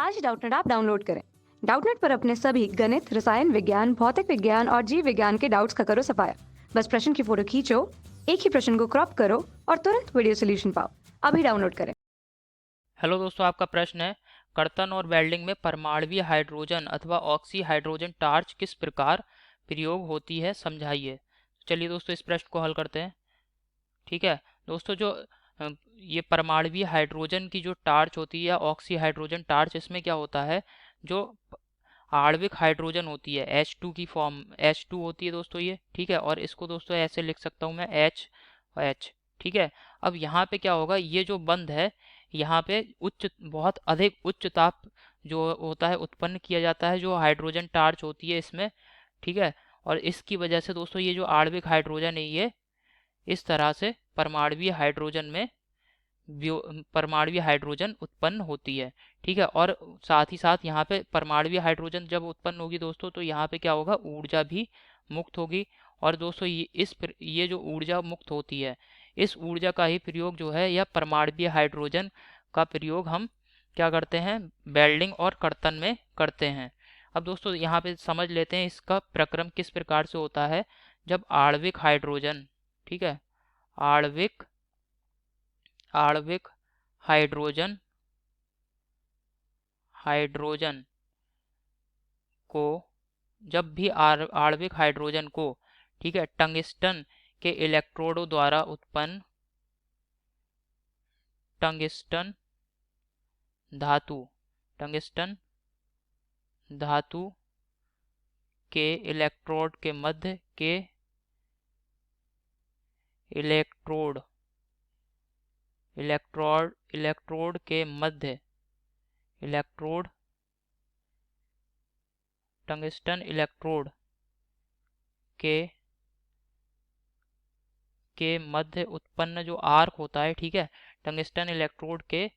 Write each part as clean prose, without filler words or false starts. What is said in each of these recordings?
आज Doubtnut app download करें। Doubtnut पर अपने सभी गणित, रसायन विज्ञान, भौतिक विज्ञान और जीव विज्ञान के डाउट्स का करो सफाया। बस प्रश्न की फोटो खींचो, एक ही प्रश्न को क्रॉप करो और तुरंत वीडियो सोल्यूशन पाओ। अभी डाउनलोड करें। हेलो दोस्तों, आपका प्रश्न है कर्तन और वेल्डिंग में परमाणु हाइड्रोजन अथवा ऑक्सी हाइड्रोजन टार्च किस प्रकार प्रयोग होती है, समझाइए। चलिए दोस्तों, इस प्रश्न को हल करते हैं। ठीक है दोस्तों, जो ये परमाणु हाइड्रोजन की जो टार्च होती है, ऑक्सी हाइड्रोजन टार्च, इसमें क्या होता है, जो आणविक हाइड्रोजन होती है H2 की फॉर्म, H2 होती है दोस्तों ये। ठीक है, और इसको दोस्तों ऐसे लिख सकता हूँ मैं H। ठीक है, अब यहाँ पे क्या होगा, ये जो बंध है, यहाँ पे बहुत अधिक उच्च ताप जो होता है उत्पन्न किया जाता है, जो हाइड्रोजन टार्च होती है इसमें। ठीक है, और इसकी वजह से दोस्तों ये जो आणविक हाइड्रोजन है, ये इस तरह से परमाणु हाइड्रोजन उत्पन्न होती है। ठीक है, और साथ ही साथ यहाँ पे परमाणु हाइड्रोजन जब उत्पन्न होगी दोस्तों, तो यहाँ पे क्या होगा, ऊर्जा भी मुक्त होगी। और दोस्तों ये जो ऊर्जा मुक्त होती है, इस ऊर्जा का ही प्रयोग जो है, यह परमाणु हाइड्रोजन का प्रयोग हम क्या करते हैं, वेल्डिंग और कर्तन में करते हैं। अब दोस्तों यहाँ पे समझ लेते हैं इसका प्रक्रम किस प्रकार से होता है। जब आणविक हाइड्रोजन, ठीक है, आणविक आणविक हाइड्रोजन हाइड्रोजन को जब भी आणविक हाइड्रोजन को, ठीक है, टंगस्टन के इलेक्ट्रोडों द्वारा उत्पन्न टंगस्टन धातु टंगस्टन धातु के इलेक्ट्रोड के मध्य के इलेक्ट्रोड इलेक्ट्रोड इलेक्ट्रोड के मध्य इलेक्ट्रोड टंगस्टन इलेक्ट्रोड के मध्य उत्पन्न जो आर्क होता है, ठीक है, टंगस्टन इलेक्ट्रोड के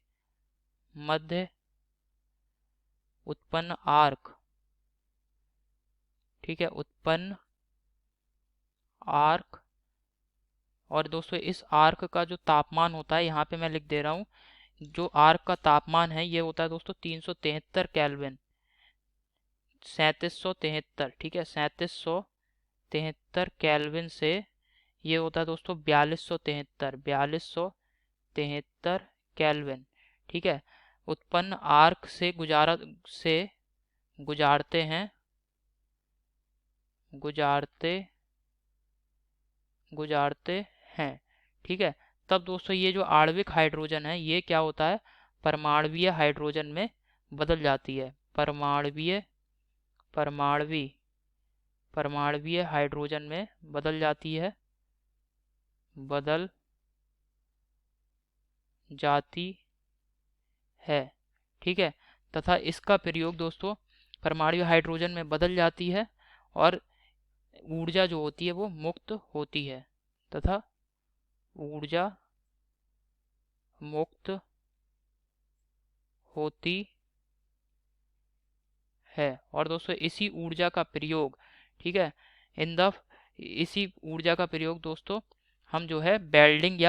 मध्य उत्पन्न आर्क, ठीक है, उत्पन्न आर्क। और दोस्तों इस आर्क का जो तापमान होता है, यहाँ पे मैं लिख दे रहा हूँ, जो आर्क का तापमान है ये होता है दोस्तों 373 केल्विन, 3773। ठीक है, 3773 केल्विन से ये होता है दोस्तों 4273 केल्विन। ठीक है, उत्पन्न आर्क से गुजारते हैं गुजारते गुजारते हैं। ठीक है, तब दोस्तों ये जो आणविक हाइड्रोजन है, ये क्या होता है, परमाणवीय हाइड्रोजन में बदल जाती है। परमाणवी परमाणवीय हाइड्रोजन में बदल जाती है, बदल जाती है। ठीक है, तथा इसका प्रयोग दोस्तों परमाणु हाइड्रोजन में बदल जाती है और ऊर्जा जो होती है वो मुक्त होती है, तथा ऊर्जा मुक्त होती है। और दोस्तों इसी ऊर्जा का प्रयोग, ठीक है, इन द इसी ऊर्जा का प्रयोग दोस्तों हम जो है वेल्डिंग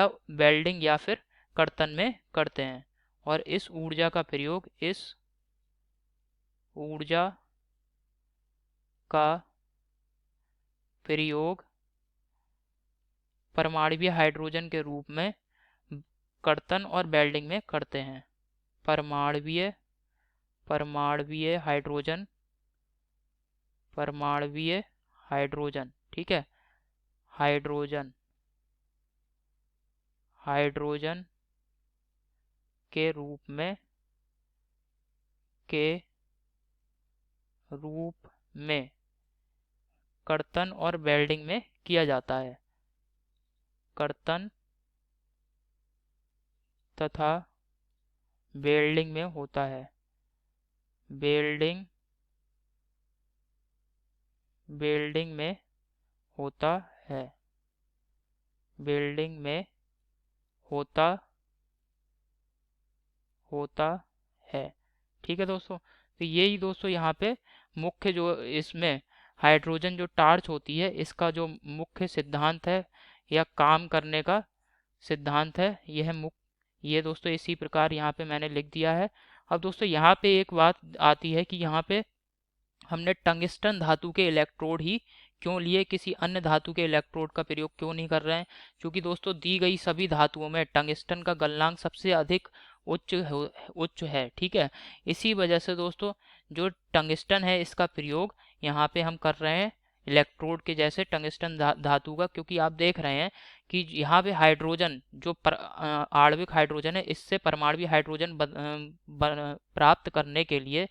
या फिर कर्तन में करते हैं। और इस ऊर्जा का प्रयोग परमाणु हाइड्रोजन के रूप में कर्तन और वेल्डिंग में करते हैं। परमाणुवीय हाइड्रोजन परमाणुवीय हाइड्रोजन, ठीक है, हाइड्रोजन हाइड्रोजन के रूप में कर्तन और वेल्डिंग में किया जाता है। कर्तन तथा वेल्डिंग में होता है। वेल्डिंग वेल्डिंग में होता है। वेल्डिंग में होता होता है। ठीक है दोस्तों, तो यही दोस्तों यहाँ पे मुख्य जो इसमें हाइड्रोजन जो टार्च होती है, इसका जो मुख्य सिद्धांत है या काम करने का सिद्धांत है, यह दोस्तों इसी प्रकार यहाँ पे मैंने लिख दिया है। अब दोस्तों यहाँ पे एक बात आती है कि यहाँ पे हमने टंगस्टन धातु के इलेक्ट्रोड ही क्यों लिए, किसी अन्य धातु के इलेक्ट्रोड का प्रयोग क्यों नहीं कर रहे हैं? क्योंकि दोस्तों दी गई सभी धातुओं में टंगस्टन का गलनांक सबसे अधिक उच्च है, ठीक है। इसी वजह से दोस्तों जो टंगस्टन है इसका प्रयोग यहाँ पे हम कर रहे हैं इलेक्ट्रोड के जैसे टंगस्टन धातु का, क्योंकि आप देख रहे हैं कि यहाँ पे हाइड्रोजन जो आणविक हाइड्रोजन है, इससे परमाणविक हाइड्रोजन प्राप्त करने के लिए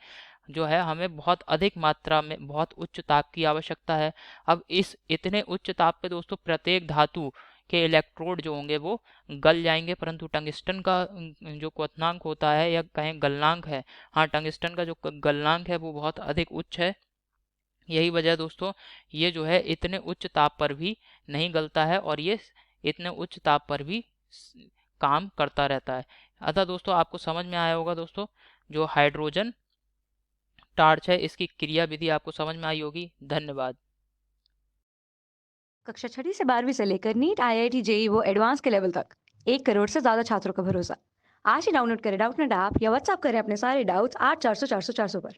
जो है हमें बहुत अधिक मात्रा में बहुत उच्च ताप की आवश्यकता है। अब इस इतने उच्च ताप पे दोस्तों प्रत्येक धातु के इलेक्ट्रोड जो होंगे वो गल जाएंगे, परंतु टंगस्टन का जो क्वथनांक होता है या कहें गलनांक है, हाँ टंगस्टन का जो गलनांक है वो बहुत अधिक उच्च है। यही वजह दोस्तों ये जो है इतने उच्च ताप पर भी नहीं गलता है और ये इतने उच्च ताप पर भी काम करता रहता है। अतः दोस्तों आपको समझ में आया होगा दोस्तों, जो हाइड्रोजन टार्च है इसकी क्रिया विधि आपको समझ में आई होगी। धन्यवाद। कक्षा 6वीं से 12वीं से लेकर नीट, IIT, जेई वो एडवांस के लेवल तक 1 करोड़ से ज्यादा छात्रों का भरोसा। आज ही डाउनलोड करें डाउटनेट ऐप या व्हाट्सएप करें अपने सारे डाउट्स 8400 400 400 पर।